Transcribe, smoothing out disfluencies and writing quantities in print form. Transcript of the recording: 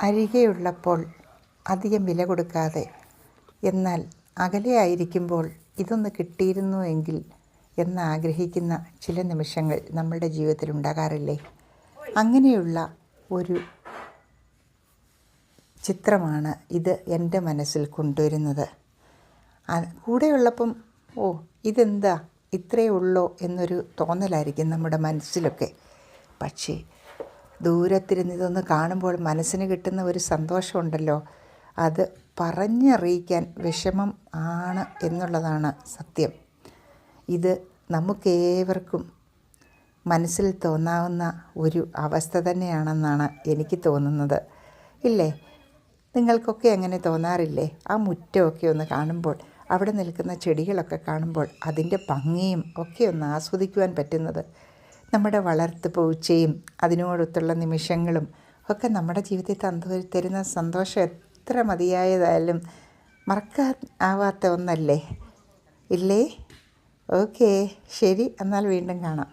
അരികെയുള്ളപ്പോൾ അധികം വില കൊടുക്കാതെ, എന്നാൽ അകലെയായിരിക്കുമ്പോൾ ഇതൊന്ന് കിട്ടിയിരുന്നു എങ്കിൽ എന്നാഗ്രഹിക്കുന്ന ചില നിമിഷങ്ങൾ നമ്മളുടെ ജീവിതത്തിൽ ഉണ്ടാകാറില്ലേ? അങ്ങനെയുള്ള ഒരു ചിത്രമാണ് ഇത് എൻ്റെ മനസ്സിൽ കൊണ്ടുവരുന്നത്. കൂടെയുള്ളപ്പം ഇതെന്താ ഇത്രയേ ഉള്ളോ എന്നൊരു തോന്നലായിരിക്കും നമ്മുടെ മനസ്സിലൊക്കെ. പക്ഷേ ദൂരത്തിരുന്ന് ഇതൊന്ന് കാണുമ്പോൾ മനസ്സിന് കിട്ടുന്ന ഒരു സന്തോഷമുണ്ടല്ലോ, അത് പറഞ്ഞറിയിക്കാൻ വിഷമം ആണ് എന്നുള്ളതാണ് സത്യം. ഇത് നമുക്കേവർക്കും മനസ്സിൽ തോന്നാവുന്ന ഒരു അവസ്ഥ തന്നെയാണെന്നാണ് എനിക്ക് തോന്നുന്നത്, ഇല്ലേ? നിങ്ങൾക്കൊക്കെ അങ്ങനെ തോന്നാറില്ലേ? ആ മുറ്റമൊക്കെ ഒന്ന് കാണുമ്പോൾ, അവിടെ നിൽക്കുന്ന ചെടികളൊക്കെ കാണുമ്പോൾ അതിൻ്റെ ഭംഗിയും ഒക്കെ ഒന്ന് ആസ്വദിക്കുവാൻ പറ്റുന്നത്, നമ്മുടെ വളർത്തു പൂച്ചയും അതിനോടൊത്തുള്ള നിമിഷങ്ങളും ഒക്കെ നമ്മുടെ ജീവിതത്തിൽ തരുന്ന സന്തോഷം എത്ര മതിയായതായാലും മറക്കാൻ ആവാത്ത ഒന്നല്ലേ, ഇല്ലേ? ഓക്കേ, ശരി, എന്നാൽ വീണ്ടും കാണാം.